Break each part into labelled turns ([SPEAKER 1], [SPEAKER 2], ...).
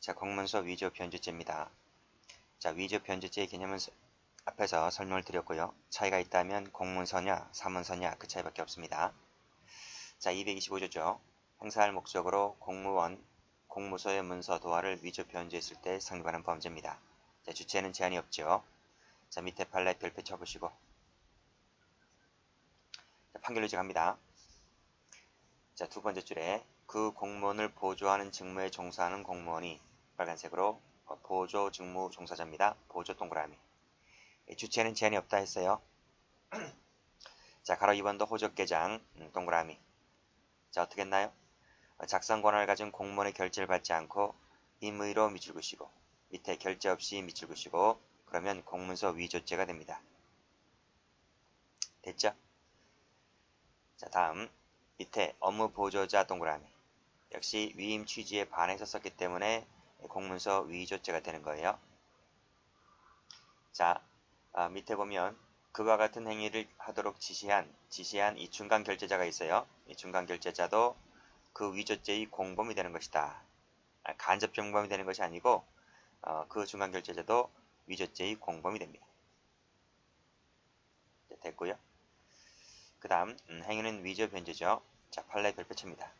[SPEAKER 1] 자, 공문서 위조 변조죄입니다. 자, 위조 변조죄의 개념은 앞에서 설명을 드렸고요. 차이가 있다면 공문서냐, 사문서냐 그 차이밖에 없습니다. 자, 225조죠. 행사할 목적으로 공무원, 공무소의 문서 도화를 위조 변조했을 때 성립하는 범죄입니다. 자, 주체는 제한이 없죠. 자, 밑에 판례 별표 쳐보시고 자, 판결 유지합니다. 자, 두 번째 줄에 그 공무원을 보조하는 직무에 종사하는 공무원이 빨간색으로 보조 직무 종사자입니다. 보조 동그라미. 주체는 제한이 없다 했어요. 자, 가로 2번도 호적개장 동그라미. 자, 어떻게 했나요? 작성 권한을 가진 공무원의 결제를 받지 않고 임의로 밑줄 그시고 밑에 결제 없이 밑줄 그시고 그러면 공문서 위조죄가 됩니다. 됐죠? 자, 다음 밑에 업무 보조자 동그라미. 역시 위임 취지에 반해서 썼기 때문에 공문서 위조죄가 되는 거예요. 자, 밑에 보면 그와 같은 행위를 하도록 지시한 이 중간 결제자가 있어요. 이 중간 결제자도 그 위조죄의 공범이 되는 것이다. 간접 공범이 되는 것이 아니고 그 중간 결제자도 위조죄의 공범이 됩니다. 됐고요. 그 다음 행위는 위조 변조죠. 자, 판례 별표 칩니다.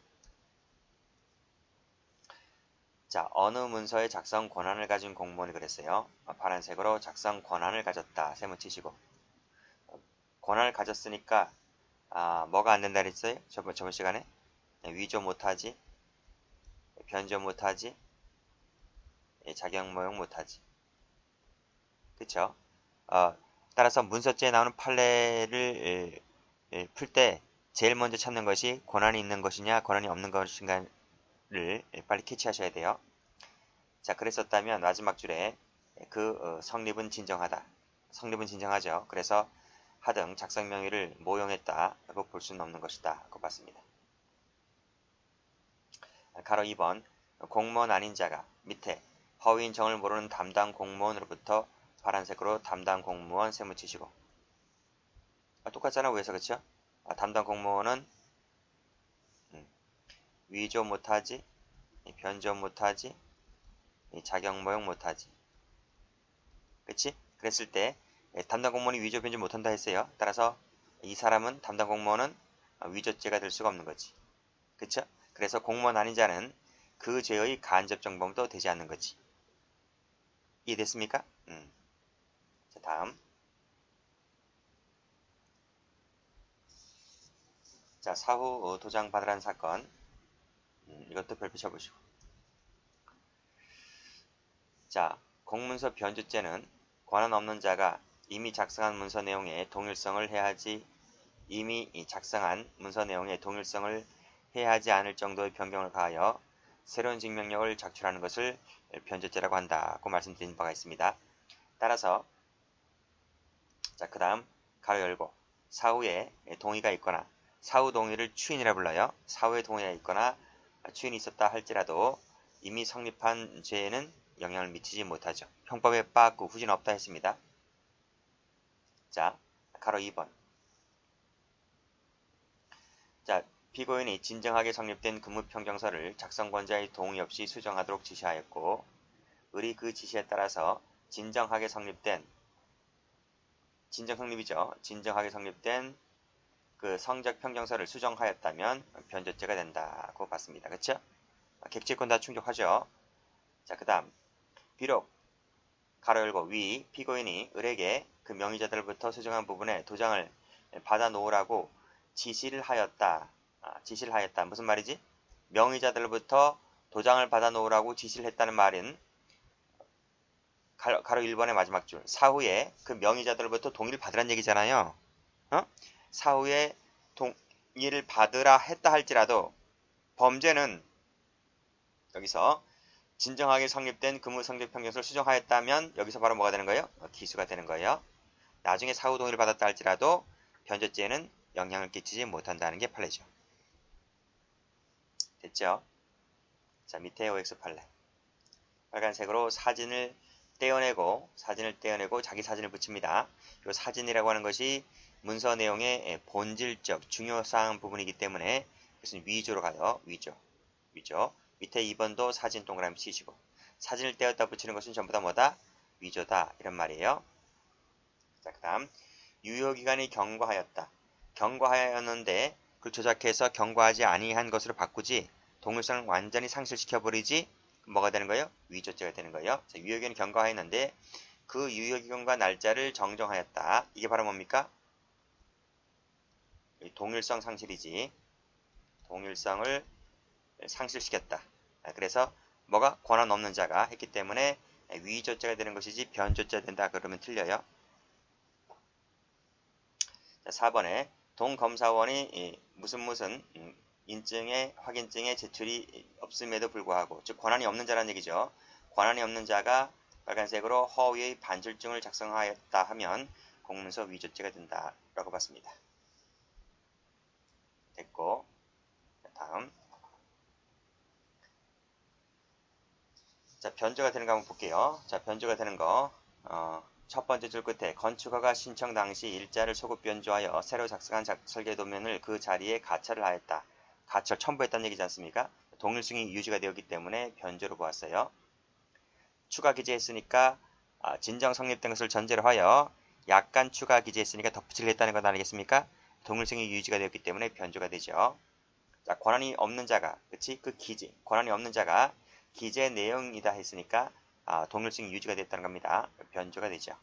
[SPEAKER 1] 자, 어느 문서의 작성 권한을 가진 공무원이 그랬어요. 파란색으로 작성 권한을 가졌다. 세모 치시고 권한을 가졌으니까 뭐가 안 된다 그랬어요? 저번 시간에 위조 못하지, 변조 못하지, 자격 모형 못하지. 그쵸? 따라서 문서죄에 나오는 판례를 풀 때 제일 먼저 찾는 것이 권한이 있는 것이냐 권한이 없는 것인가를 빨리 캐치하셔야 돼요. 자, 그랬었다면 마지막 줄에 그 성립은 진정하다. 성립은 진정하죠. 그래서 하등 작성 명의를 모용했다고 볼 수는 없는 것이다. 고 봤습니다. 가로 2번 공무원 아닌 자가 밑에 허위인 정을 모르는 담당 공무원으로부터 파란색으로 담당 공무원 세모 치시고 똑같잖아 위에서 그쵸? 담당 공무원은 위조 못하지, 변조 못하지, 자격 모형 못하지. 그치? 그랬을 때 담당 공무원이 위조 변조 못한다 했어요. 따라서 이 사람은 담당 공무원은 위조죄가 될 수가 없는 거지. 그쵸? 그래서 공무원 아닌 자는 그 죄의 간접 정범도 되지 않는 거지. 이해됐습니까? 자, 다음. 자, 사후 도장 받으라는 사건. 이것도 별표 쳐보시고. 자, 공문서 변조죄는 권한 없는 자가 이미 작성한 문서 내용에 동일성을 해야지 작성한 문서 내용에 동일성을 해하지 않을 정도의 변경을 가하여 새로운 증명력을 작출하는 것을 변조죄라고 한다고 말씀드린 바가 있습니다. 따라서 자, 그 다음 가로 열고 사후에 동의가 있거나 사후 동의를 추인이라 불러요. 사후에 동의가 있거나 추인이 있었다 할지라도 이미 성립한 죄에는 영향을 미치지 못하죠. 형법에 빠꾸 후진 없다 했습니다. 자, 가로 2번. 자, 피고인이 진정하게 성립된 근무평경서를 작성권자의 동의 없이 수정하도록 지시하였고 을이 그 지시에 따라서 진정하게 성립된 그 성적 평경서를 수정하였다면 변조죄가 된다고 봤습니다. 그쵸? 객체권 다 충족하죠. 자, 그 다음 비록 가로 열고 위 피고인이 을에게 그 명의자들부터 수정한 부분에 도장을 받아 놓으라고 지시를 하였다. 무슨 말이지? 명의자들부터 도장을 받아 놓으라고 지시를 했다는 말은 가로 1번의 마지막 줄 사후에 그 명의자들부터 동의를 받으란 얘기잖아요. 사후에 동의를 받으라 했다 할지라도 범죄는 여기서 진정하게 성립된 근무성적평경서를 수정하였다면 여기서 바로 뭐가 되는 거예요? 기수가 되는 거예요. 나중에 사후 동의를 받았다 할지라도 변조죄에는 영향을 끼치지 못한다는 게 판례죠. 됐죠? 자, 밑에 OX 판례. 빨간색으로 사진을 떼어내고 자기 사진을 붙입니다. 이 사진이라고 하는 것이 문서 내용의 본질적 중요사항 부분이기 때문에 그것은 위조로 가요. 위조. 밑에 2번도 사진 동그라미 치시고 사진을 떼었다 붙이는 것은 전부 다 뭐다? 위조다. 이런 말이에요. 자, 그 다음 유효기간이 경과하였다. 경과하였는데 그걸 조작해서 경과하지 아니한 것으로 바꾸지 동일성을 완전히 상실시켜버리지 뭐가 되는 거예요? 위조죄가 되는 거예요. 자, 유효기간이 경과하였는데 그 유효기간과 날짜를 정정하였다. 이게 바로 뭡니까? 동일성 상실이지. 동일성을 상실시켰다. 그래서 뭐가 권한 없는 자가 했기 때문에 위조죄가 되는 것이지 변조죄가 된다. 그러면 틀려요. 자, 4번에 동검사원이 무슨 인증의 확인증의 제출이 없음에도 불구하고 즉 권한이 없는 자라는 얘기죠. 권한이 없는 자가 빨간색으로 허위의 반출증을 작성하였다 하면 공문서 위조죄가 된다라고 봤습니다. 됐고 다음 자 변조가 되는 거 한번 볼게요. 자 변조가 되는 거 첫 번째 줄 끝에 건축허가 신청 당시 일자를 소급 변조하여 새로 작성한 설계도면을 그 자리에 가철을 하였다. 가철 첨부했다는 얘기지 않습니까? 동일성이 유지가 되었기 때문에 변조로 보았어요. 추가 기재했으니까 진정 성립된 것을 전제로 하여 약간 추가 기재했으니까 덧붙이를 했다는 건 아니겠습니까? 동일성이 유지가 되었기 때문에 변조가 되죠. 자, 권한이 없는 자가, 그치? 그 기재, 권한이 없는 자가 기재 내용이다 했으니까 동일성이 유지가 됐다는 겁니다. 변조가 되죠.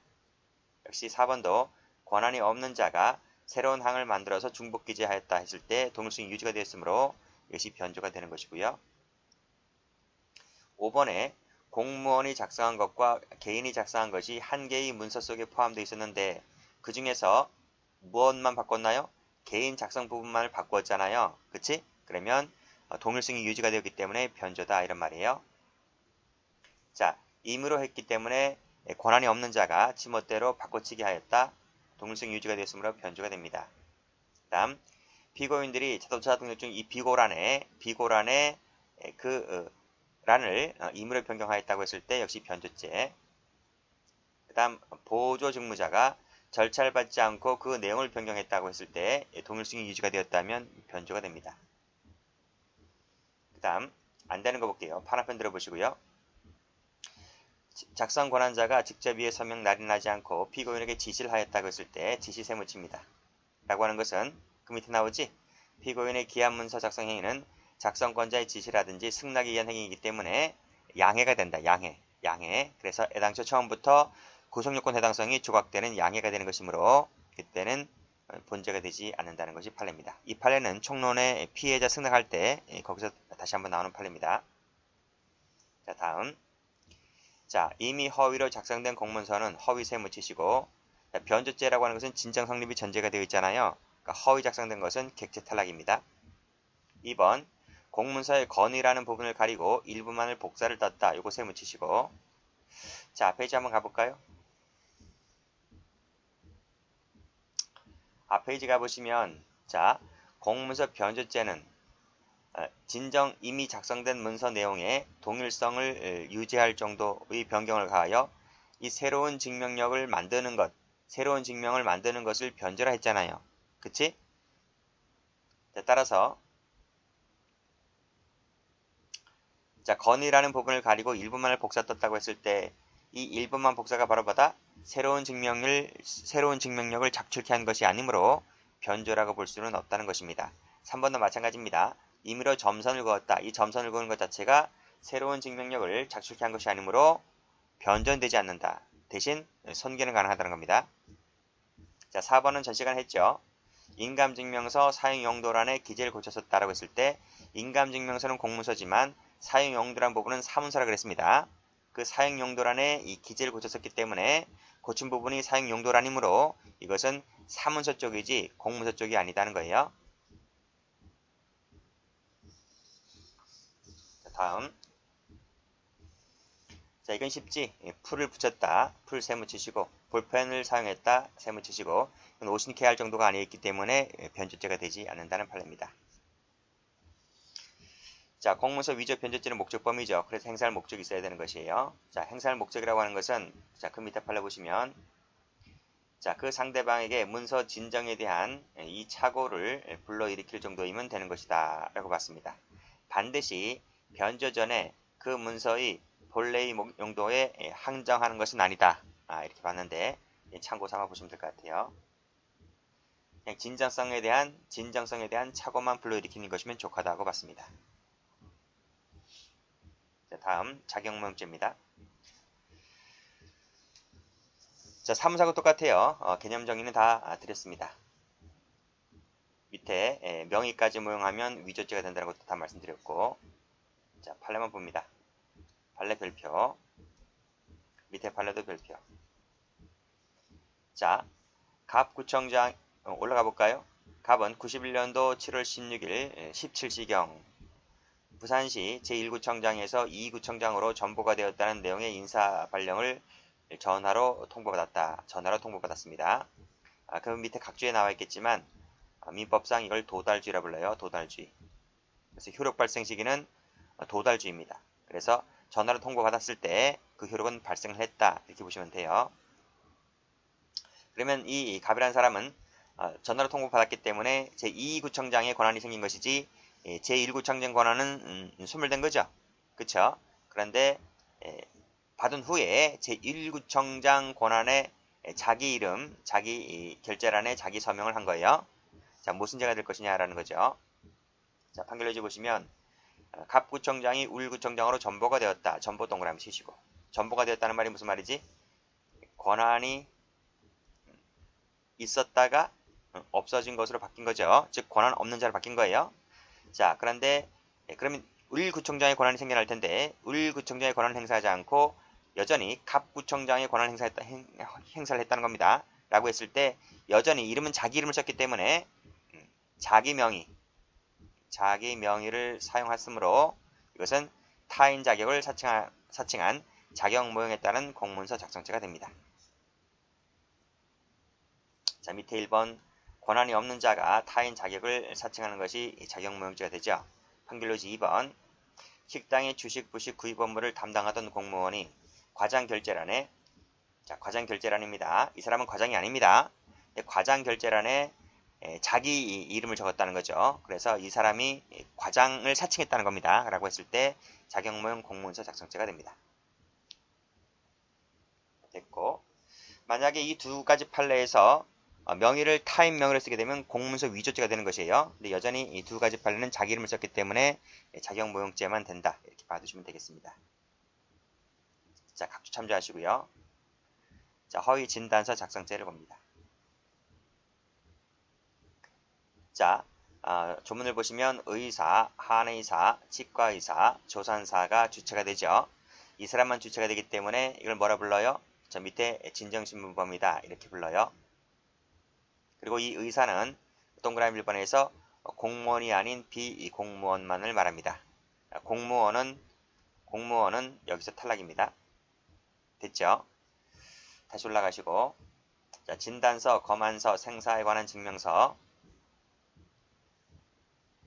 [SPEAKER 1] 역시 4번도 권한이 없는 자가 새로운 항을 만들어서 중복 기재하였다 했을 때 동일성이 유지가 되었으므로 이것이 변조가 되는 것이고요. 5번에 공무원이 작성한 것과 개인이 작성한 것이 한 개의 문서 속에 포함되어 있었는데 그 중에서 무엇만 바꿨나요? 개인 작성 부분만을 바꾸었잖아요. 그치? 그러면 동일성이 유지가 되었기 때문에 변조다 이런 말이에요. 자, 임의로 했기 때문에 권한이 없는 자가 지멋대로 바꿔치기 하였다. 동일성이 유지가 되었으므로 변조가 됩니다. 다음 피고인들이 자동차 등록증 이 비고란에 그 란을 임의로 변경하였다고 했을 때 역시 변조죄. 그 다음 보조 직무자가 절차를 밟지 않고 그 내용을 변경했다고 했을 때 동일성이 유지가 되었다면 변조가 됩니다. 그 다음 안 되는 거 볼게요. 파란편 들어보시고요. 작성 권한자가 직접 위에 서명 날인하지 않고 피고인에게 지시를 하였다고 했을 때 지시세 묻힙니다. 라고 하는 것은 그 밑에 나오지? 피고인의 기한문서 작성 행위는 작성권자의 지시라든지 승낙에 의한 행위이기 때문에 양해가 된다. 양해. 그래서 애당초 처음부터 구속요건 해당성이 조각되는 양해가 되는 것이므로 그때는 본죄가 되지 않는다는 것이 판례입니다. 이 판례는 총론의 피해자 승낙할 때 거기서 다시 한번 나오는 판례입니다. 자, 다음. 자, 이미 허위로 작성된 공문서는 허위세 묻히시고 변조죄라고 하는 것은 진정 성립이 전제가 되어 있잖아요. 그러니까 허위 작성된 것은 객체 탈락입니다. 2번 공문서의 건의라는 부분을 가리고 일부만을 복사를 떴다. 이거 세 묻히시고 자 페이지 한번 가볼까요? 페이지 가보시면 자 공문서 변조죄는 진정 이미 작성된 문서 내용의 동일성을 유지할 정도의 변경을 가하여 이 새로운 증명력을 만드는 것, 새로운 증명을 만드는 것을 변조라 했잖아요. 그치? 자, 따라서 자, 건의라는 부분을 가리고 일부만을 복사 떴다고 했을 때 이 일부만 복사가 바로 뭐다? 새로운 증명력을 작출케 한 것이 아니므로 변조라고 볼 수는 없다는 것입니다. 3번도 마찬가지입니다. 임의로 점선을 그었다. 이 점선을 그은 것 자체가 새로운 증명력을 작출케 한 것이 아니므로 변전되지 않는다. 대신 손괴는 가능하다는 겁니다. 자, 4번은 전 시간 했죠. 인감증명서 사용용도란에 기재를 고쳤었다라고 했을 때 인감증명서는 공문서지만 사용용도란 부분은 사문서라 그랬습니다. 그 사용용도란에 이 기재를 고쳤었기 때문에 고친 부분이 사용용도란이므로 이것은 사문서 쪽이지 공문서 쪽이 아니다는 거예요. 자, 다음. 자, 이건 쉽지. 풀을 붙였다. 풀 세 묻히시고 볼펜을 사용했다. 세 묻히시고 이건 오신케 할 정도가 아니었기 때문에 변조죄가 되지 않는다는 판례입니다. 자, 공문서 위조 변조죄는 목적범위죠. 그래서 행사할 목적이 있어야 되는 것이에요. 자, 행사할 목적이라고 하는 것은 자, 그 밑에 판례 보시면 자, 그 상대방에게 문서 진정에 대한 이 착오를 불러일으킬 정도이면 되는 것이다 라고 봤습니다. 반드시 변조 전에 그 문서의 본래의 용도에 항정하는 것은 아니다. 이렇게 봤는데 참고 삼아 보시면 될 것 같아요. 그냥 진정성에 대한 착오만 불러일으키는 것이면 족하다고 봤습니다. 자, 다음 작용모형죄입니다. 자, 사무사하고 똑같아요. 개념 정의는 다 드렸습니다. 밑에 명의까지 모형하면 위조죄가 된다는 것도 다 말씀드렸고, 자, 판례만 봅니다. 판례 별표, 밑에 판례도 별표. 자, 갑구청장 올라가 볼까요? 갑은 91년도 7월 16일 17시경 부산시 제1구청장에서 2구청장으로 전보가 되었다는 내용의 인사 발령을 전화로 통보받았습니다. 그 밑에 각주에 나와 있겠지만 민법상 이걸 도달주의라 불러요. 도달주의. 그래서 효력 발생 시기는 도달주의입니다. 그래서 전화로 통보받았을 때 그 효력은 발생을 했다. 이렇게 보시면 돼요. 그러면 이 갑이라는 사람은 전화로 통보받았기 때문에 제2구청장의 권한이 생긴 것이지 제1구청장 권한은 소멸된 거죠. 그쵸? 그런데 받은 후에 제1구청장 권한에 자기 이름, 자기 결재란에 자기 서명을 한 거예요. 자, 무슨 죄가 될 것이냐라는 거죠. 자, 판결문지 보시면 갑구청장이 울구청장으로 전보가 되었다. 전보 동그라미 치시고. 전보가 되었다는 말이 무슨 말이지? 권한이 있었다가 없어진 것으로 바뀐 거죠. 즉 권한 없는 자로 바뀐 거예요. 자, 그런데 그러면 울구청장의 권한이 생겨날 텐데 울구청장의 권한을 행사하지 않고 여전히 갑구청장의 권한을 행사를 했다는 겁니다. 라고 했을 때 여전히 이름은 자기 이름을 썼기 때문에 자기 명의를 사용했으므로 이것은 타인 자격을 사칭한 자격 모형에 따른 공문서 작성죄가 됩니다. 자, 밑에 1번 권한이 없는 자가 타인 자격을 사칭하는 것이 자격 모형죄가 되죠. 판결로지 2번 식당의 주식, 부식, 구입 업무를 담당하던 공무원이 과장 결재란에 과장 결재란입니다. 이 사람은 과장이 아닙니다. 과장 결재란에 자기 이름을 적었다는 거죠. 그래서 이 사람이 과장을 사칭했다는 겁니다. 라고 했을 때 자격 모형 공문서 작성죄가 됩니다. 됐고, 만약에 이 두 가지 판례에서 명의를 타인 명의로 쓰게 되면 공문서 위조죄가 되는 것이에요. 근데 여전히 이 두 가지 판례는 자기 이름을 썼기 때문에 자격 모형죄만 된다. 이렇게 봐두시면 되겠습니다. 자, 각주 참조하시고요. 자, 허위 진단서 작성죄를 봅니다. 자, 조문을 보시면 의사, 한의사, 치과의사, 조산사가 주체가 되죠. 이 사람만 주체가 되기 때문에 이걸 뭐라 불러요? 저 밑에 진정신문범이다. 이렇게 불러요. 그리고 이 의사는 동그라미 1번에서 공무원이 아닌 비공무원만을 말합니다. 공무원은 여기서 탈락입니다. 됐죠? 다시 올라가시고 자, 진단서, 검안서, 생사에 관한 증명서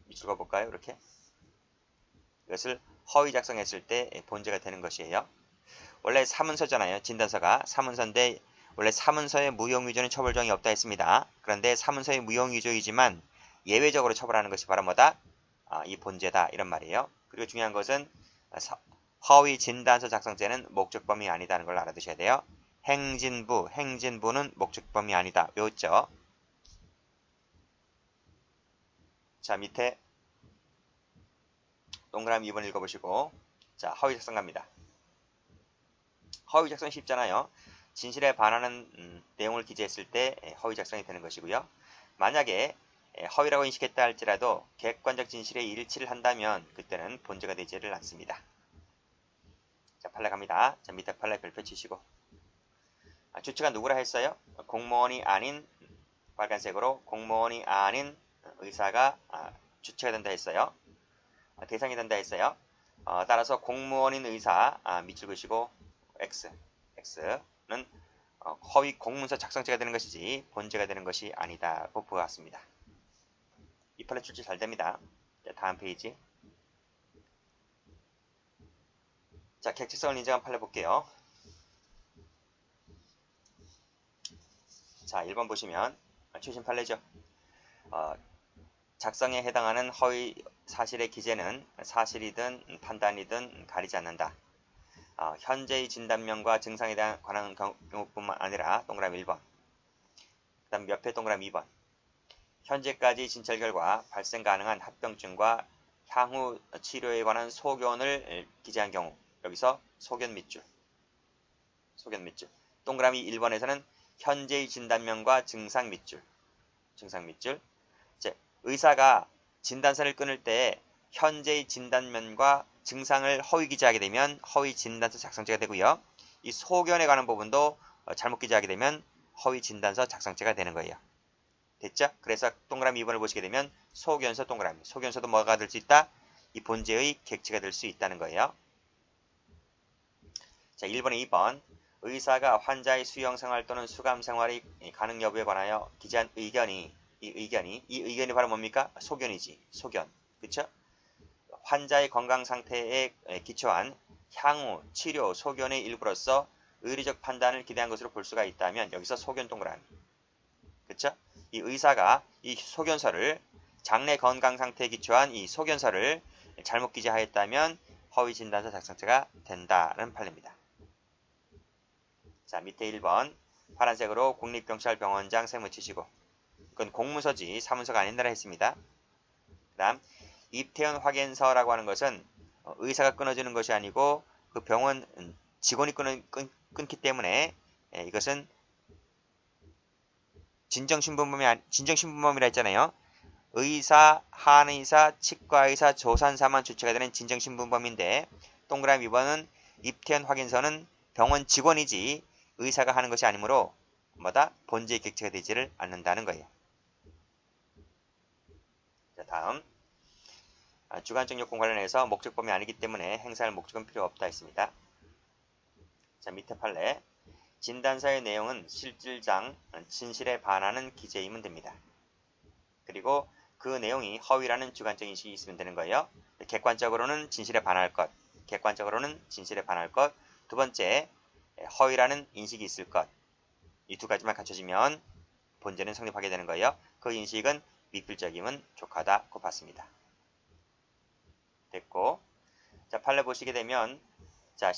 [SPEAKER 1] 밑줄 그어볼까요? 이렇게 이것을 허위 작성했을 때 본죄가 되는 것이에요. 원래 사문서잖아요. 진단서가 사문서인데 원래 사문서의 무용위조는 처벌정이 없다 했습니다. 그런데 사문서의 무용위조이지만 예외적으로 처벌하는 것이 바로 뭐다? 이 본죄다 이런 말이에요. 그리고 중요한 것은 허위 진단서 작성죄는 목적범위 아니다는 걸 알아두셔야 돼요. 행진부는 목적범위 아니다. 외웠죠? 자, 밑에 동그라미 2번 읽어보시고 자, 허위 작성 갑니다. 허위 작성 쉽잖아요. 진실에 반하는 내용을 기재했을 때 허위 작성이 되는 것이고요. 만약에 허위라고 인식했다 할지라도 객관적 진실에 일치를 한다면 그때는 본죄가 되지를 않습니다. 자, 판례 갑니다. 자, 밑에 판례 별표 치시고 주체가 누구라 했어요? 공무원이 아닌 빨간색으로 공무원이 아닌 의사가 주체가 된다 했어요. 대상이 된다 했어요. 따라서 공무원인 의사 밑줄 그시고 X는 허위 공문서 작성죄가 되는 것이지 본죄가 되는 것이 아니다고 보았습니다. 이 판례 출제 잘 됩니다. 자, 다음 페이지. 자, 객체성을 인정한 판례 볼게요. 자, 1번 보시면 최신 판례죠. 작성에 해당하는 허위 사실의 기재는 사실이든 판단이든 가리지 않는다. 현재의 진단명과 증상에 대한 관한 경우뿐만 아니라 동그라미 1번. 그 다음 옆에 동그라미 2번. 현재까지 진찰 결과 발생 가능한 합병증과 향후 치료에 관한 소견을 기재한 경우. 여기서 소견 밑줄. 소견 밑줄. 동그라미 1번에서는 현재의 진단명과 증상 밑줄. 증상 밑줄. 이제 의사가 진단서를 끊을 때 현재의 진단면과 증상을 허위 기재하게 되면 허위 진단서 작성죄가 되고요. 이 소견에 관한 부분도 잘못 기재하게 되면 허위 진단서 작성죄가 되는 거예요. 됐죠? 그래서 동그라미 2번을 보시게 되면 소견서 동그라미. 소견서도 뭐가 될 수 있다? 이 본죄의 객체가 될 수 있다는 거예요. 자, 1번에 2번. 의사가 환자의 수용생활 또는 수감생활이 가능 여부에 관하여 기재한 이 의견이 바로 뭡니까? 소견이지. 소견. 그쵸? 환자의 건강 상태에 기초한 향후 치료 소견의 일부로서 의료적 판단을 기대한 것으로 볼 수가 있다면 여기서 소견 동그라미. 그쵸? 이 의사가 이 소견서를 장래 건강 상태에 기초한 이 소견서를 잘못 기재하였다면 허위 진단서 작성죄가 된다는 판례입니다. 자, 밑에 1번 파란색으로 국립경찰병원장 세무 치시고 그건 공문서지 사문서가 아닌다라 했습니다. 그 다음 입퇴원 확인서라고 하는 것은 의사가 끊어주는 것이 아니고 그 병원 직원이 끊기 때문에 이것은 진정신분범이라 했잖아요. 의사, 한의사, 치과의사, 조산사만 주체가 되는 진정신분범인데 동그라미 2번은 입퇴원 확인서는 병원 직원이지 의사가 하는 것이 아니므로 뭐다? 본죄의 객체가 되지를 않는다는 거예요. 자, 다음 주관적 요건 관련해서 목적범위 아니기 때문에 행사할 목적은 필요 없다 했습니다. 자, 밑에 판례 진단서의 내용은 실질상 진실에 반하는 기재이면 됩니다. 그리고 그 내용이 허위라는 주관적 인식이 있으면 되는 거예요. 객관적으로는 진실에 반할 것. 객관적으로는 진실에 반할 것. 두 번째, 허위라는 인식이 있을 것. 이 두 가지만 갖춰지면 본죄는 성립하게 되는 거예요. 그 인식은 미필적임은 족하다고 봤습니다. 됐고, 자, 판례 보시게 되면 자,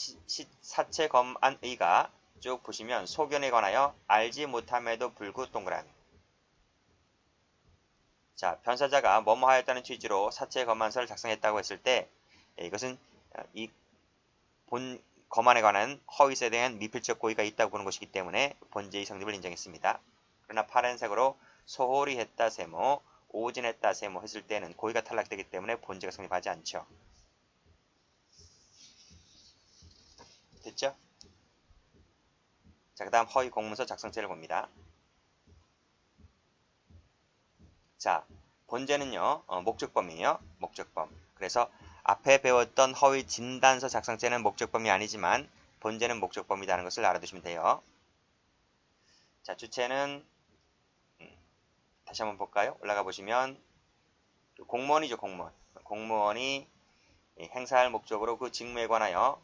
[SPEAKER 1] 사체 검안의가 쭉 보시면 소견에 관하여 알지 못함에도 불구 동그라미. 자, 변사자가 뭐뭐 하였다는 취지로 사체 검안서를 작성했다고 했을 때 이것은 이 본 검안에 관한 허위에 대한 미필적 고의가 있다고 보는 것이기 때문에 본죄의 성립을 인정했습니다. 그러나 파란색으로 소홀히 했다 세모, 오진했다 세모 했을 때는 고의가 탈락되기 때문에 본죄가 성립하지 않죠. 됐죠? 자, 그 다음 허위 공문서 작성죄를 봅니다. 자, 본죄는요, 목적범이에요. 목적범. 그래서 앞에 배웠던 허위 진단서 작성죄는 목적범이 아니지만 본죄는 목적범이라는 것을 알아두시면 돼요. 자, 주체는 다시 한번 볼까요? 올라가 보시면 공무원이죠, 공무원. 공무원이 행사할 목적으로 그 직무에 관하여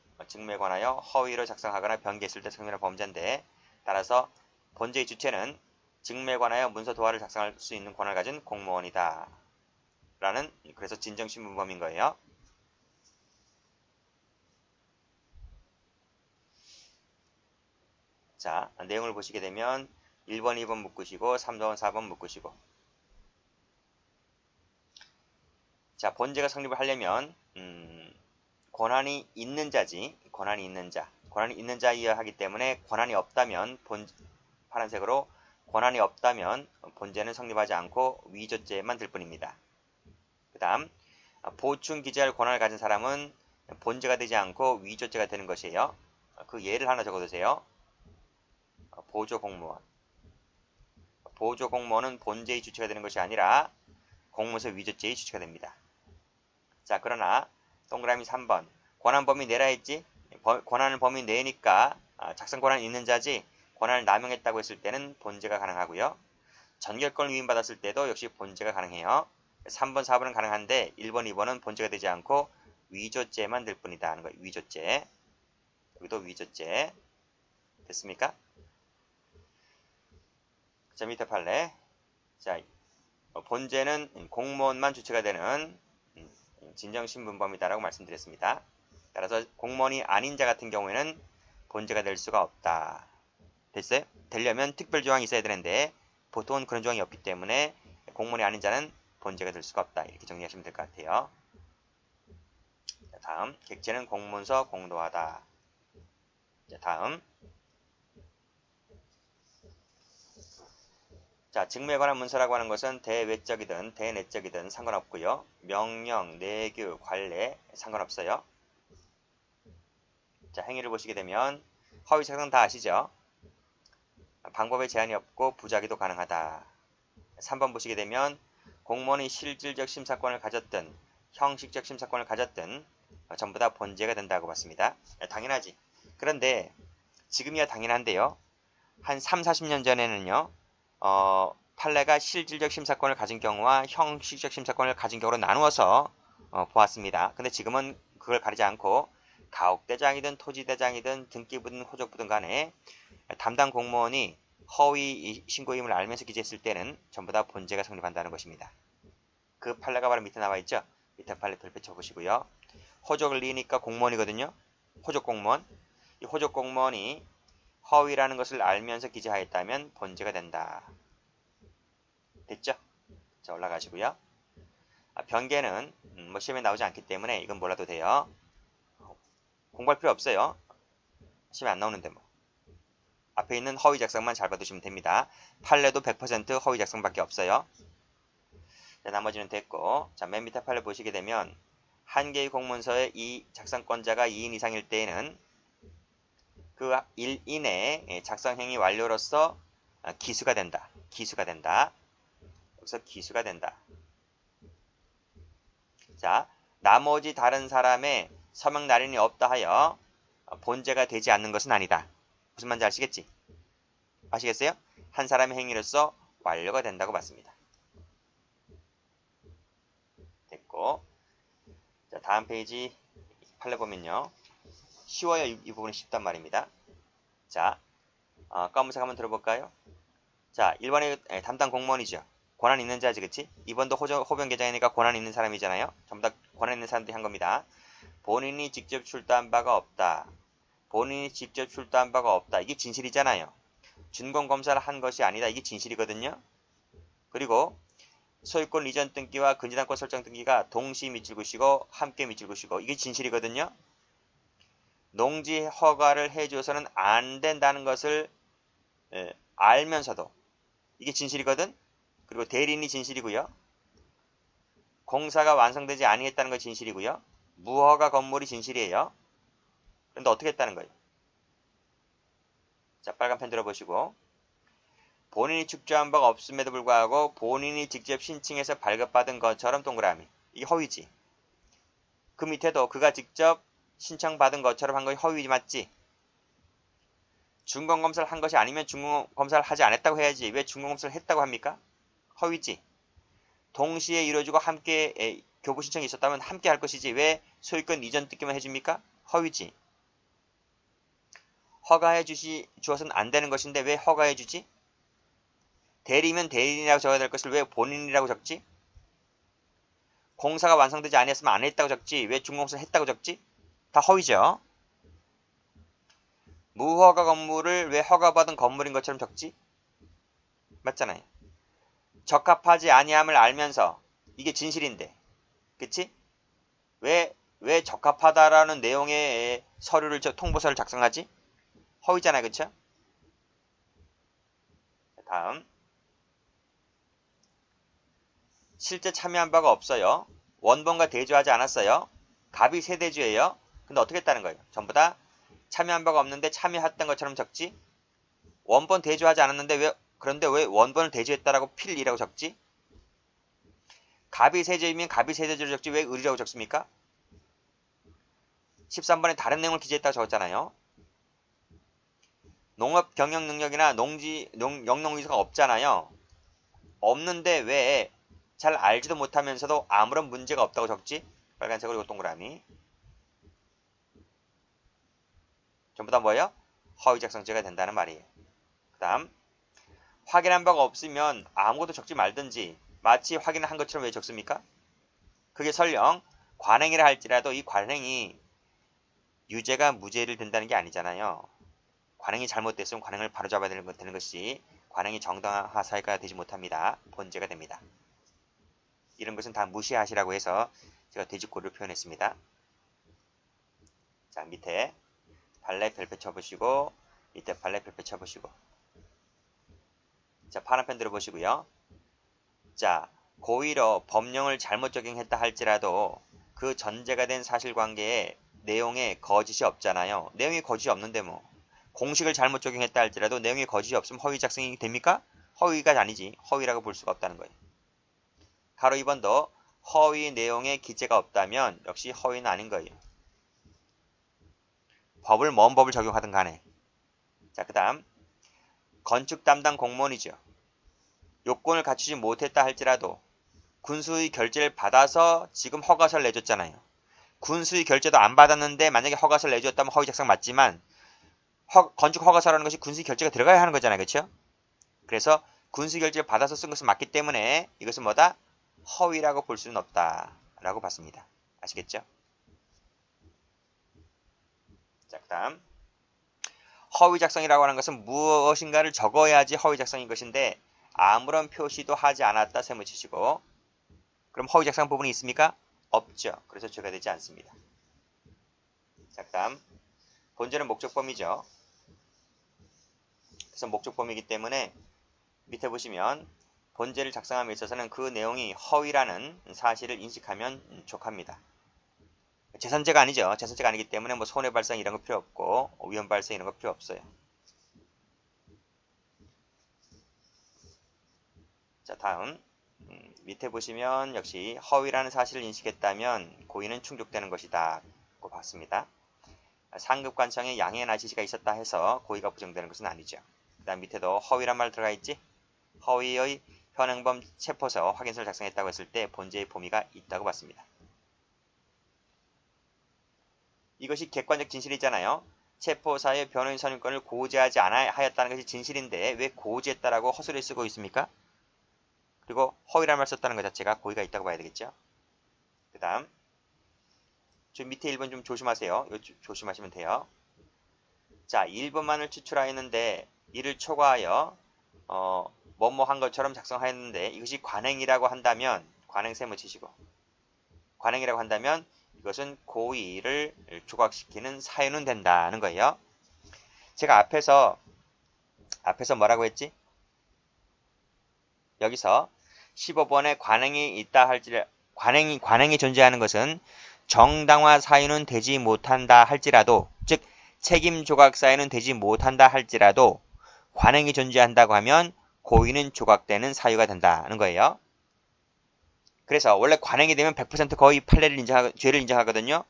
[SPEAKER 1] 허위로 작성하거나 변개했을 때 성립하는 범죄인데 따라서 본죄의 주체는 직무에 관하여 문서 도화를 작성할 수 있는 권한을 가진 공무원이다. 라는 그래서 진정신분범인 거예요. 자, 내용을 보시게 되면 1번, 2번 묶으시고 3번, 4번 묶으시고 자, 본죄가 성립을 하려면 권한이 있는 자지. 권한이 있는 자. 권한이 있는 자이어야 하기 때문에 권한이 없다면 파란색으로 권한이 없다면 본죄는 성립하지 않고 위조죄만 될 뿐입니다. 그 다음 보충 기재할 권한을 가진 사람은 본죄가 되지 않고 위조죄가 되는 것이에요. 그 예를 하나 적어두세요. 보조공무원. 보조공무원은 본죄의 주체가 되는 것이 아니라 공문서 위조죄의 주체가 됩니다. 자, 그러나 동그라미 3번 권한 범위 내라 했지? 권한을 범위 내니까 작성 권한 있는 자지 권한을 남용했다고 했을 때는 본죄가 가능하고요. 전결권을 위임받았을 때도 역시 본죄가 가능해요. 3번, 4번은 가능한데 1번, 2번은 본죄가 되지 않고 위조죄만 될 뿐이다 하는 거예요. 위조죄. 여기도 위조죄. 됐습니까? 자, 밑에 판례. 자, 본죄는 공무원만 주체가 되는 진정신분범이다라고 말씀드렸습니다. 따라서 공무원이 아닌 자 같은 경우에는 본죄가 될 수가 없다. 됐어요? 되려면 특별조항이 있어야 되는데 보통은 그런 조항이 없기 때문에 공무원이 아닌 자는 본죄가 될 수가 없다. 이렇게 정리하시면 될 것 같아요. 자, 다음 객체는 공문서 공도하다. 자, 다음 자, 직무에 관한 문서라고 하는 것은 대외적이든 대내적이든 상관없고요. 명령, 내규, 관례 상관없어요. 자, 행위를 보시게 되면 허위 작성 다 아시죠? 방법에 제한이 없고 부작위도 가능하다. 3번 보시게 되면 공무원이 실질적 심사권을 가졌든 형식적 심사권을 가졌든 전부 다 본죄가 된다고 봤습니다. 당연하지. 그런데 지금이야 당연한데요. 한 3, 40년 전에는요. 판례가 실질적 심사권을 가진 경우와 형식적 심사권을 가진 경우로 나누어서 보았습니다. 근데 지금은 그걸 가리지 않고 가옥대장이든 토지대장이든 등기부든 호적부든 간에 담당 공무원이 허위 신고임을 알면서 기재했을 때는 전부 다 본죄가 성립한다는 것입니다. 그 판례가 바로 밑에 나와 있죠. 밑에 판례 별표 쳐보시고요. 호적을 리니까 공무원이거든요. 호적공무원. 이 호적공무원이 허위라는 것을 알면서 기재하였다면 본죄가 된다. 됐죠? 자, 올라가시고요. 변개는 뭐 시험에 나오지 않기 때문에 이건 몰라도 돼요. 공부할 필요 없어요. 시험에 안 나오는데 뭐. 앞에 있는 허위 작성만 잘 봐두시면 됩니다. 판례도 100% 허위 작성밖에 없어요. 자, 나머지는 됐고, 자, 맨 밑에 판례 보시게 되면 한 개의 공문서의 이 작성권자가 2인 이상일 때에는 그 1인의 작성행위 완료로서 기수가 된다. 기수가 된다. 여기서 기수가 된다. 자, 나머지 다른 사람의 서명 날인이 없다 하여 본죄가 되지 않는 것은 아니다. 무슨 말인지 아시겠지? 아시겠어요? 한 사람의 행위로서 완료가 된다고 봤습니다. 됐고, 자, 다음 페이지 판례 보면요. 쉬워요. 이 부분이 쉽단 말입니다. 자, 검은색 한번 들어볼까요? 자, 1번의 담당 공무원이죠. 권한 있는 자지, 그치? 2번도 호변 계장이니까 권한 있는 사람이잖아요. 전부 다 권한 있는 사람들이 한 겁니다. 본인이 직접 출두한 바가 없다. 본인이 직접 출두한 바가 없다. 이게 진실이잖아요. 준공검사를 한 것이 아니다. 이게 진실이거든요. 그리고 소유권 이전 등기와 근저당권 설정 등기가 동시 밑줄긋이고 함께 밑줄긋이고 이게 진실이거든요. 농지 허가를 해줘서는 안 된다는 것을 알면서도 이게 진실이거든. 그리고 대리인이 진실이고요. 공사가 완성되지 아니했다는 거 진실이고요. 무허가 건물이 진실이에요. 그런데 어떻게 했다는 거예요? 자, 빨간 펜 들어보시고 본인이 축조한 바가 없음에도 불구하고 본인이 직접 신청해서 발급받은 것처럼 동그라미. 이게 허위지. 그 밑에도 그가 직접 신청받은 것처럼 한 것이 허위지 맞지? 준공검사를 한 것이 아니면 준공검사를 하지 않았다고 해야지. 왜 준공검사를 했다고 합니까? 허위지. 동시에 이루어지고 함께 교부 신청이 있었다면 함께 할 것이지. 왜 소유권 이전 뜯기만 해줍니까? 허위지. 허가해 주어서는 안 되는 것인데 왜 허가해 주지? 대리면 대리인이라고 적어야 될 것을 왜 본인이라고 적지? 공사가 완성되지 않았으면 안 했다고 적지. 왜 준공사를 했다고 적지? 다 허위죠. 무허가 건물을 왜 허가받은 건물인 것처럼 적지? 맞잖아요. 적합하지 아니함을 알면서 이게 진실인데. 그치? 왜 적합하다라는 내용의 서류를 통보서를 작성하지? 허위잖아요. 그쵸? 다음. 실제 참여한 바가 없어요. 원본과 대조하지 않았어요. 갑이 세대주예요. 근데 어떻게 했다는 거예요? 전부 다 참여한 바가 없는데 참여했던 것처럼 적지? 원본 대조하지 않았는데 그런데 왜 원본을 대조했다라고 필이라고 적지? 갑이 세제이면 갑이 세대주를 적지 왜 을이라고 적습니까? 13번에 다른 내용을 기재했다고 적었잖아요. 농업 경영 능력이나 영농의사가 없잖아요. 없는데 왜 잘 알지도 못하면서도 아무런 문제가 없다고 적지? 빨간색으로 이거 동그라미. 전부 다 뭐예요? 허위 작성죄가 된다는 말이에요. 그 다음 확인한 바가 없으면 아무것도 적지 말든지 마치 확인을 한 것처럼 왜 적습니까? 그게 설령 관행이라 할지라도 이 관행이 유죄가 무죄를 된다는 게 아니잖아요. 관행이 잘못됐으면 관행을 바로잡아야 되는 것이 관행이 정당화 사유가 되지 못합니다. 본죄가 됩니다. 이런 것은 다 무시하시라고 해서 제가 돼지꼬리를 표현했습니다. 자, 밑에 발레 별표 쳐보시고 밑에 발레 별표 쳐보시고 자, 파란펜 들어보시고요. 자, 고의로 법령을 잘못 적용했다 할지라도 그 전제가 된 사실관계에 내용에 거짓이 없잖아요. 내용이 거짓이 없는데 뭐 공식을 잘못 적용했다 할지라도 내용에 거짓이 없으면 허위 작성이 됩니까? 허위가 아니지. 허위라고 볼 수가 없다는 거예요. 가로 2번도 허위 내용에 기재가 없다면 역시 허위는 아닌 거예요. 뭔 법을 적용하든 간에. 자, 그 다음 건축 담당 공무원이죠. 요건을 갖추지 못했다 할지라도 군수의 결재를 받아서 지금 허가서를 내줬잖아요. 군수의 결재도 안 받았는데 만약에 허가서를 내줬다면 허위 작성 맞지만 건축 허가서라는 것이 군수의 결재가 들어가야 하는 거잖아요. 그렇죠? 그래서 군수의 결재를 받아서 쓴 것은 맞기 때문에 이것은 뭐다? 허위라고 볼 수는 없다라고 봤습니다. 아시겠죠? 자, 그 다음 허위 작성이라고 하는 것은 무엇인가를 적어야지 허위 작성인 것인데 아무런 표시도 하지 않았다 세무치시고 그럼 허위 작성 부분이 있습니까? 없죠. 그래서 죄가 되지 않습니다. 자, 그 다음 본죄는 목적범위죠. 그래서 목적범위이기 때문에 밑에 보시면 본죄를 작성함에 있어서는 그 내용이 허위라는 사실을 인식하면 족합니다. 재산죄가 아니죠. 재산죄가 아니기 때문에 뭐 손해발생 이런 거 필요 없고 위험발생 이런 거 필요 없어요. 자, 다음 밑에 보시면 역시 허위라는 사실을 인식했다면 고의는 충족되는 것이다 고 봤습니다. 상급관청에 양해나 지시가 있었다 해서 고의가 부정되는 것은 아니죠. 그 다음 밑에도 허위란 말 들어가 있지? 허위의 현행범 체포서 확인서를 작성했다고 했을 때 본죄의 범위가 있다고 봤습니다. 이것이 객관적 진실이잖아요. 체포사의 변호인 선임권을 고지하지 않아 하였다는 것이 진실인데 왜 고지했다라고 허술히 쓰고 있습니까? 그리고 허위란 말 썼다는 것 자체가 고의가 있다고 봐야 되겠죠. 그 다음 저 밑에 1번 좀 조심하세요. 이거 조심하시면 돼요. 자, 1번만을 추출하였는데 이를 초과하여 뭐뭐한 것처럼 작성하였는데 이것이 관행이라고 한다면 관행세무 치시고 관행이라고 한다면 이것은 고의를 조각시키는 사유는 된다는 거예요. 제가 앞에서 뭐라고 했지? 여기서 15번에 관행이 있다 할지라도 관행이 존재하는 것은 정당화 사유는 되지 못한다 할지라도 즉 책임 조각 사유는 되지 못한다 할지라도 관행이 존재한다고 하면 고의는 조각되는 사유가 된다는 거예요. 그래서 원래 관행이 되면 100% 거의 죄를 인정하거든요.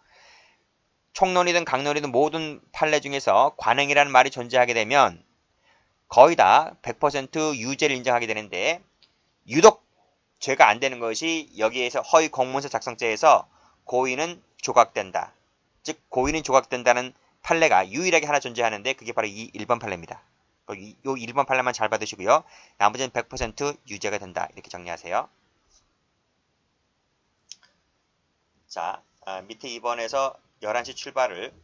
[SPEAKER 1] 총론이든 강론이든 모든 판례 중에서 관행이라는 말이 존재하게 되면 거의 다 100% 유죄를 인정하게 되는데 유독 죄가 안 되는 것이 여기에서 허위 공문서 작성죄에서 고의는 조각된다. 즉 고의는 조각된다는 판례가 유일하게 하나 존재하는데 그게 바로 이 1번 판례입니다. 이 1번 판례만 잘 받으시고요. 나머지는 100% 유죄가 된다. 이렇게 정리하세요. 자, 밑에 2번에서 11시 출발을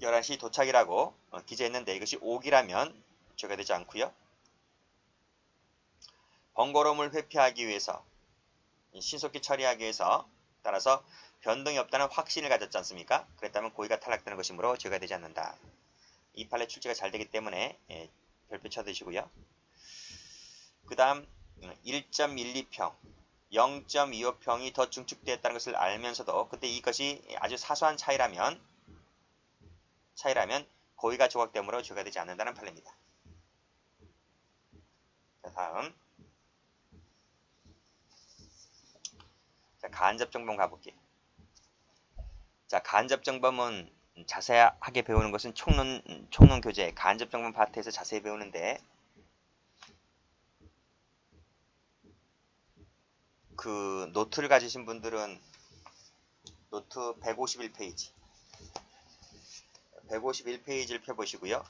[SPEAKER 1] 11시 도착이라고 기재했는데 이것이 오기라면 죄가 되지 않고요. 번거로움을 회피하기 위해서 신속히 처리하기 위해서 따라서 변동이 없다는 확신을 가졌지 않습니까? 그랬다면 고의가 탈락되는 것이므로 죄가 되지 않는다. 이 판례 출제가 잘 되기 때문에 별표 쳐두시고요. 그 다음 1.12평, 0.25평이 더 증축되었다는 것을 알면서도 그때 이것이 아주 사소한 차이라면 고의가 조각되므로 죄가 되지 않는다는 판례입니다. 자, 다음 간접정범 가볼게요. 자, 간접정범은 자세하게 배우는 것은 총론 교재 간접정범 파트에서 자세히 배우는데 그 노트를 가지신 분들은 노트 151페이지를 펴보시고요.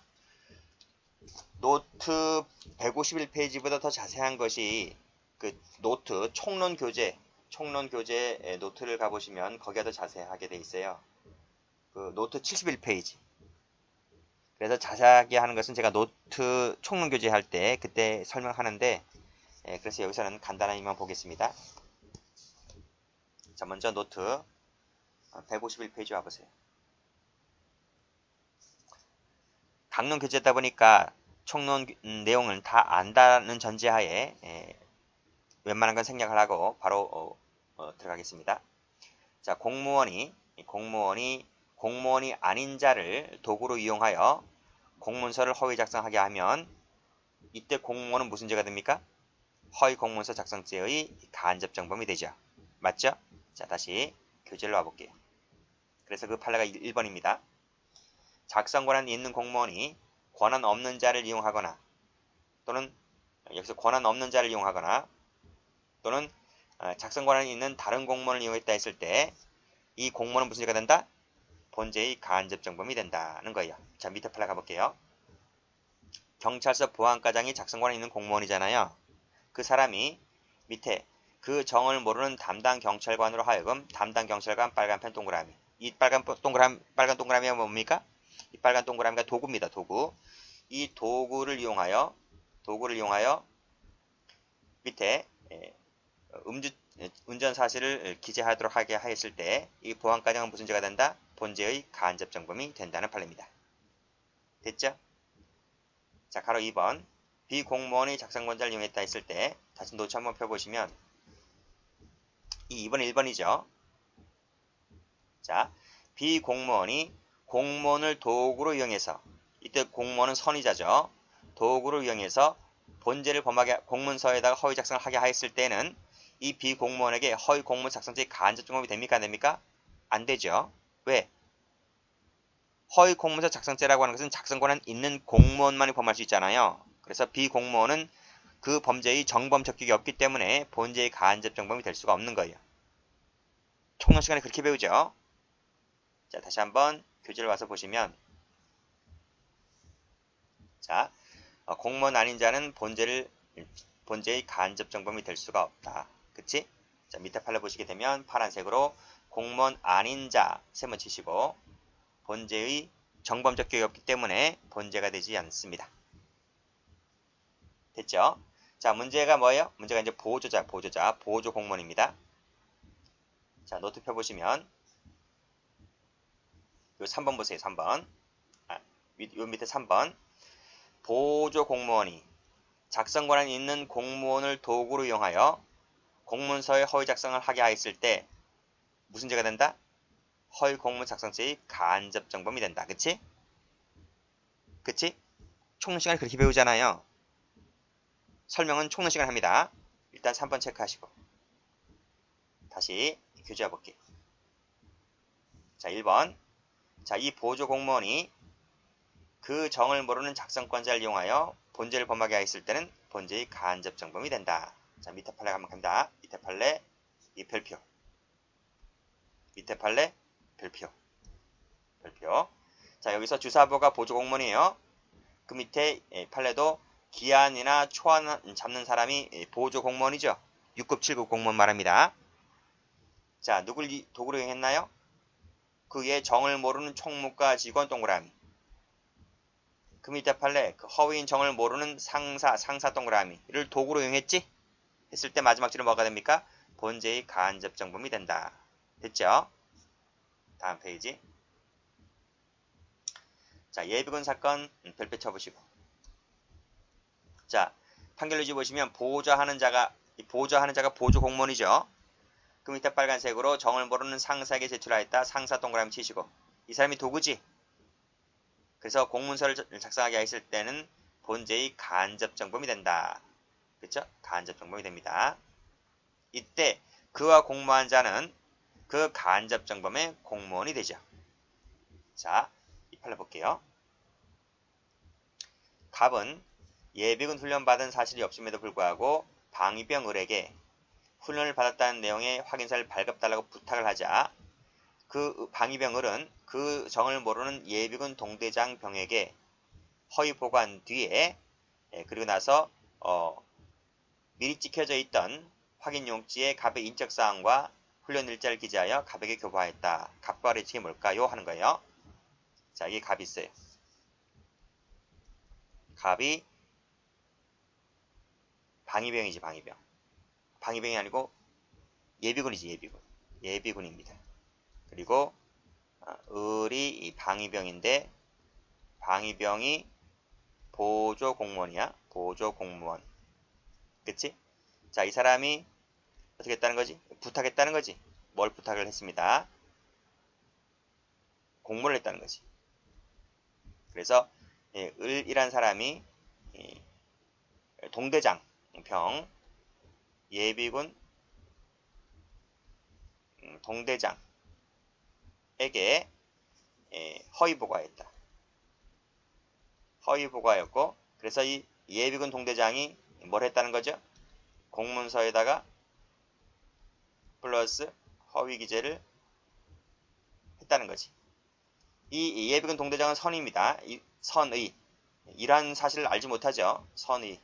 [SPEAKER 1] 노트 151페이지보다 더 자세한 것이 그 노트 총론 교재 노트를 가보시면 거기가 더 자세하게 돼 있어요. 그 노트 71페이지. 그래서 자세하게 하는 것은 제가 노트 총론 교재 할 때 그때 설명하는데, 그래서 여기서는 간단하게만 보겠습니다. 자, 먼저 노트 151페이지 와보세요. 강론 교재다 보니까 총론 내용을 다 안다는 전제하에 웬만한 건 생략을 하고 바로 들어가겠습니다. 자, 공무원이 아닌 자를 도구로 이용하여 공문서를 허위 작성하게 하면 이때 공무원은 무슨 죄가 됩니까? 허위 공문서 작성죄의 간접정범이 되죠. 맞죠? 자, 다시 교재로 와볼게요. 그래서 그 판례가 1번입니다. 작성 권한이 있는 공무원이 권한 없는 자를 이용하거나, 또는 여기서 권한 없는 자를 이용하거나, 또는 작성 권한이 있는 다른 공무원을 이용했다 했을 때 이 공무원은 무슨 죄가 된다? 본죄의 간접정범이 된다는 거예요. 자, 밑에 판례 가볼게요. 경찰서 보안과장이 작성 권한 있는 공무원이잖아요. 그 사람이 밑에 그 정을 모르는 담당 경찰관으로 하여금 담당 경찰관 빨간펜 동그라미. 이 빨간 동그라미가 뭡니까? 이 빨간 동그라미가 도구입니다. 도구. 이 도구를 이용하여 밑에 운전 사실을 기재하도록 하게 하였을 때 이 보안과정은 무슨 죄가 된다? 본죄의 간접정범이 된다는 판례입니다. 됐죠? 자, 가로 2번. 비공무원이 작성권자를 이용했다 했을 때 다시 노트 한번 펴보시면 이 2번 1번이죠. 자, 비공무원이 공무원을 도구로 이용해서, 이때 공무원은 선의자죠. 도구로 이용해서 본죄를 범하게 공문서에다가 허위 작성을 하게 하였을 때는 이 비공무원에게 허위 공문 작성죄의 간접정범이 됩니까? 안 됩니까? 안 되죠. 왜? 허위 공문서 작성죄라고 하는 것은 작성 권한 있는 공무원만이 범할 수 있잖아요. 그래서 비공무원은 그 범죄의 정범 적격이 없기 때문에 본죄의 간접정범이 될 수가 없는 거예요. 총론 시간에 그렇게 배우죠. 자, 다시 한번 교재를 와서 보시면, 자, 공무원 아닌 자는 본죄의 간접정범이 될 수가 없다. 그치? 자, 밑에 판례 보시게 되면 파란색으로 공무원 아닌 자 세모 치시고 본죄의 정범적 격이 없기 때문에 본죄가 되지 않습니다. 됐죠? 자, 문제가 뭐예요? 문제가 이제 보조 공무원입니다. 자, 노트 펴보시면 요 3번 보세요. 3번. 요 밑에 3번. 보조 공무원이 작성 권한이 있는 공무원을 도구로 이용하여 공문서의 허위 작성을 하게 하였을 때 무슨 죄가 된다? 허위 공문 작성죄의 간접정범이 된다. 그치? 그치? 총론 시간에 그렇게 배우잖아요. 설명은 총론 시간 합니다. 일단 3번 체크하시고 다시 교재 와볼게요. 자, 1번. 자, 이 보조 공무원이 그 정을 모르는 작성권자를 이용하여 본죄를 범하게 하였을 때는 본죄의 간접정범이 된다. 자, 밑에 판례 한번 갑니다. 밑에 판례, 이 별표. 밑에 판례, 별표. 자, 여기서 주사부가 보조 공무원이에요. 그 밑에 판례도 기한이나 초안 잡는 사람이 보조 공무원이죠. 6급, 7급 공무원 말합니다. 자, 누굴 도구로 이용했나요? 그의 정을 모르는 총무과 직원 동그라미. 그 밑에 판례, 그 허위인 정을 모르는 상사 동그라미를 도구로 이용했지? 했을 때 마지막 줄은 뭐가 됩니까? 본죄의 간접정범이 된다. 됐죠? 다음 페이지. 자, 예비군 사건 별표 쳐보시고. 자, 판결유지 보시면 보조하는 자가 보조 공무원이죠. 그 밑에 빨간색으로 정을 모르는 상사에게 제출하였다. 상사 동그라미 치시고. 이 사람이 도구지. 그래서 공문서를 작성하게 했을 때는 본죄의 간접정범이 된다. 그렇죠? 간접정범이 됩니다. 이때 그와 공모한 자는 그 간접정범의 공무원이 되죠. 자, 이 판례 볼게요. 갑은 예비군 훈련 받은 사실이 없음에도 불구하고 방위병 을에게 훈련을 받았다는 내용의 확인서를 발급달라고 부탁을 하자 그 방위병 을은 그 정을 모르는 예비군 동대장 병에게 허위 보고한 뒤에 그리고 나서 미리 찍혀져 있던 확인 용지에 갑의 인적사항과 훈련 일자를 기재하여 갑에게 교부하였다. 갑과 을의 측이 뭘까요? 하는 거예요. 자, 이게 갑이 있어요. 갑이 방위병이지, 방위병. 방위병이 아니고 예비군이지, 예비군. 예비군입니다. 그리고 을이 이 방위병인데 방위병이 보조 공무원이야. 보조 공무원. 그치? 자, 이 사람이 어떻게 했다는 거지? 부탁했다는 거지. 뭘 부탁을 했습니다. 공모를 했다는 거지. 그래서 을이란 사람이 동대장 병 예비군 동대장에게 허위 보고하였다. 허위 보고하였고, 그래서 이 예비군 동대장이 뭘 했다는 거죠? 공문서에다가 플러스 허위 기재를 했다는 거지. 이 예비군 동대장은 선의입니다. 선의. 이란 사실을 알지 못하죠. 선의.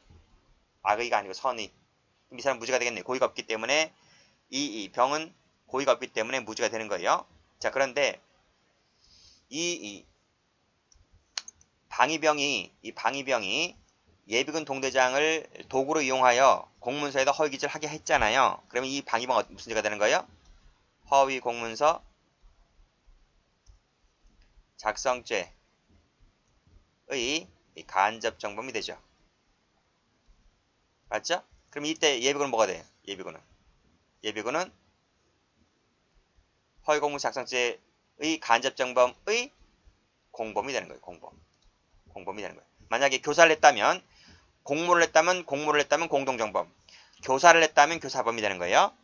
[SPEAKER 1] 악의가 아니고 선의. 이 사람 무죄가 되겠네. 고의가 없기 때문에 이 병은 고의가 없기 때문에 무죄가 되는 거예요. 자, 그런데 이 방위병이 예비군 동대장을 도구로 이용하여 공문서에다 허위 기재를 하게 했잖아요. 그러면 이 방위병은 무슨 죄가 되는 거예요? 허위 공문서 작성죄의 간접 정범이 되죠. 맞죠? 그럼 이때 예비군은 뭐가 돼요? 예비군은 허위 공문서 작성죄의 간접 정범의 공범이 되는 거예요. 공범이 되는 거예요. 만약에 교사를 했다면 공모를 했다면 공동정범, 교사를 했다면 교사범이 되는 거예요.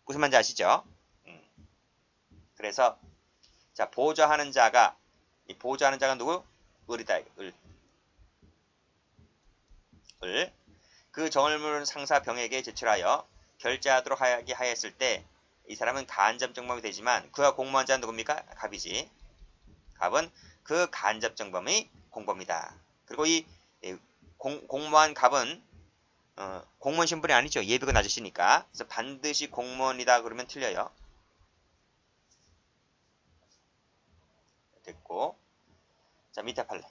[SPEAKER 1] 무슨 말인지 아시죠? 그래서 자, 보조하는 자가 누구? 을이다. 을. 그 정을물은 상사 병에게 제출하여 결제하도록 하게 하였을 때 이 사람은 간접정범이 되지만 그가 공모한 자는 누굽니까? 갑이지. 갑은 그 간접정범의 공범이다. 그리고 이 공모한 갑은 공무원 신분이 아니죠. 예비군 아저씨니까. 그래서 반드시 공무원이다 그러면 틀려요. 됐고. 자, 밑에 판례.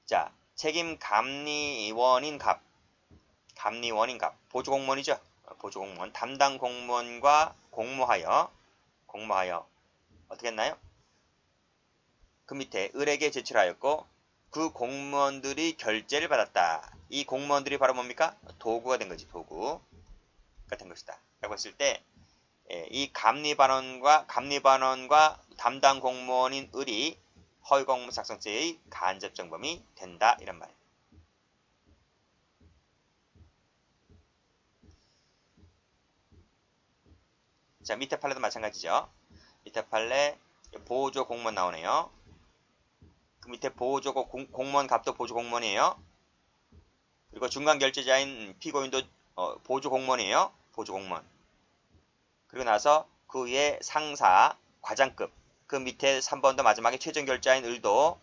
[SPEAKER 1] 자, 책임 감리원인 갑. 보조공무원이죠. 보조공무원. 담당 공무원과 공모하여 어떻게 했나요? 그 밑에 을에게 제출하였고 그 공무원들이 결제를 받았다. 이 공무원들이 바로 뭡니까? 도구가 된 거지. 도구가 된 것이다. 라고 했을 때 이 감리반원과 담당 공무원인 을이 허위공문 작성죄의 간접정범이 된다. 이런 말이에요. 자, 밑에 판례도 마찬가지죠. 밑에 판례 보조 공무원 나오네요. 그 밑에 보조 공무원 갑도 보조 공무원이에요. 그리고 중간 결제자인 피고인도 보조 공무원이에요. 보조 공무원. 그리고 나서 그 위에 상사 과장급, 그 밑에 3번도 마지막에 최종 결제자인 을도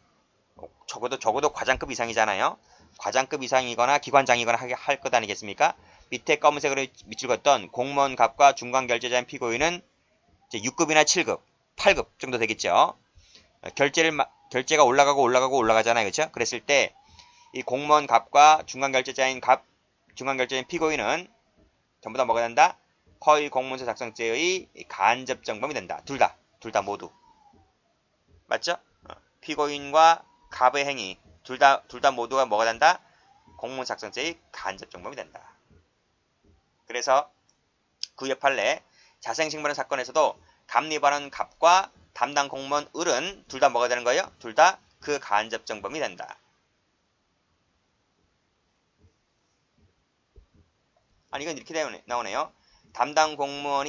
[SPEAKER 1] 적어도 과장급 이상이잖아요. 과장급 이상이거나 기관장이거나 할 것 아니겠습니까? 밑에 검은색으로 밑줄 긋던 공무원 갑과 중간 결제자인 피고인은 이제 6급이나 7급, 8급 정도 되겠죠. 결제가 올라가잖아요. 그렇죠? 그랬을 때 이 공무원 갑과 중간 결제자인 피고인은 전부 다 뭐가 된다? 허위 공문서 작성죄의 간접 정범이 된다. 둘 다 모두. 맞죠? 피고인과 갑의 행위 둘 다 모두가 뭐가 된다? 공문서 작성죄의 간접 정범이 된다. 그래서 그 판례 자생식물원 사건에서도 감리반원 갑과 담당 공무원 을은 둘 다 뭐가 되는 거예요? 둘 다 그 간접 정범이 된다. 아니 이건 이렇게 나오네요. 담당 공무원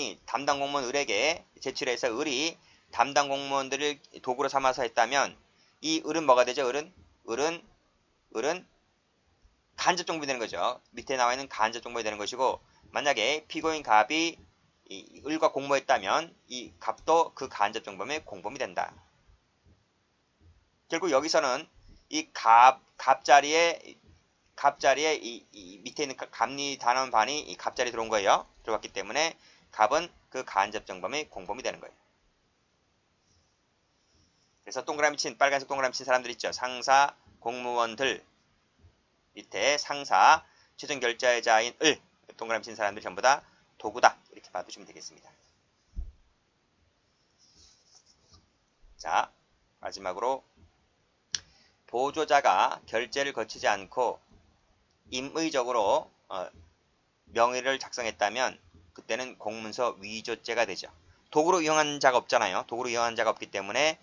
[SPEAKER 1] 을에게 제출해서 을이 담당 공무원들을 도구로 삼아서 했다면 이 을은 뭐가 되죠? 을은 간접 정범이 되는 거죠. 밑에 나와 있는 간접 정범이 되는 것이고 만약에 피고인 갑이 이 을과 공모했다면 이 갑도 그 간접 정범의 공범이 된다. 결국 여기서는 이 갑 자리에 갑자리에 이 밑에 있는 갑리 단원 반이 이 갑자리 들어온 거예요. 들어갔기 때문에 갑은 그 간접정범의 공범이 되는 거예요. 그래서 동그라미 친 빨간색 동그라미 친 사람들 있죠. 상사, 공무원들 밑에 상사, 최종 결제자인 을 동그라미 친 사람들 전부 다 도구다. 이렇게 봐두시면 되겠습니다. 자, 마지막으로 보조자가 결제를 거치지 않고 임의적으로 명의를 작성했다면 그때는 공문서 위조죄가 되죠. 도구로 이용한 자가 없잖아요. 도구로 이용한 자가 없기 때문에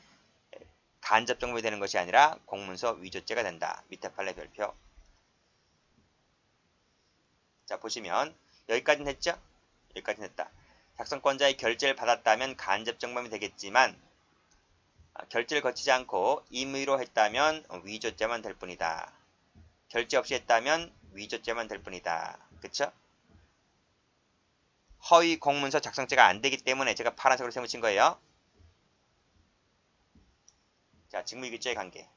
[SPEAKER 1] 간접정범이 되는 것이 아니라 공문서 위조죄가 된다. 밑에 판례 별표. 자, 보시면 여기까지는 했죠? 여기까지는 했다. 작성권자의 결제를 받았다면 간접정범이 되겠지만 결제를 거치지 않고 임의로 했다면 위조죄만 될 뿐이다. 결제 없이 했다면 위조죄만 될 뿐이다. 그쵸? 허위 공문서 작성죄가 안 되기 때문에 제가 파란색으로 세무친 거예요. 자, 직무유기죄의 관계.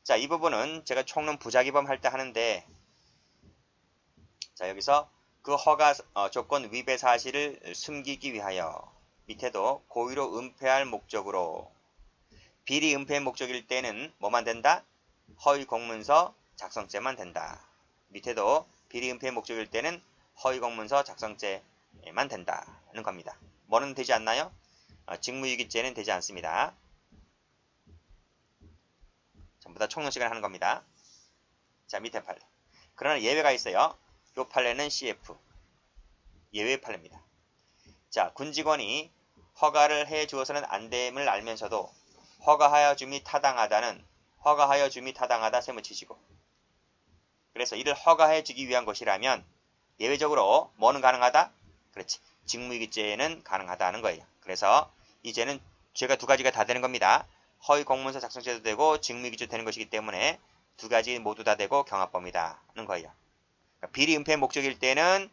[SPEAKER 1] 자, 이 부분은 제가 총론 부작위범 할 때 하는데, 자, 여기서 그 허가 조건 위배 사실을 숨기기 위하여 밑에도 고의로 은폐할 목적으로 비리 은폐 목적일 때는 뭐만 된다? 허위 공문서 작성죄만 된다. 밑에도 비리 은폐 목적일 때는 허위 공문서 작성죄만 된다는 겁니다. 뭐는 되지 않나요? 직무유기죄는 되지 않습니다. 전부 다 총론 시간에 하는 겁니다. 자, 밑에 판례. 그러나 예외가 있어요. 이 판례는 CF. 예외 판례입니다. 자, 군직원이 허가를 해 주어서는 안 됨을 알면서도 허가하여 줌이 타당하다는 허가하여 줌이 타당하다 세무치시고 그래서 이를 허가해 주기 위한 것이라면 예외적으로 뭐는 가능하다? 그렇지. 직무유기죄는 가능하다는 거예요. 그래서 이 죄는 죄가 두 가지가 다 되는 겁니다. 허위 공문서 작성죄도 되고 직무유기죄도 되는 것이기 때문에 두 가지 모두 다 되고 경합범이다는 거예요. 그러니까 비리 은폐 목적일 때는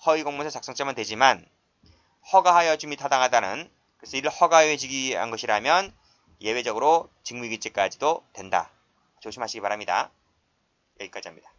[SPEAKER 1] 허위 공문서 작성죄만 되지만 허가하여 줌이 타당하다는 그래서 이를 허가해 주기 위한 것이라면 예외적으로 직무유기죄까지도 된다. 조심하시기 바랍니다. 여기까지 합니다.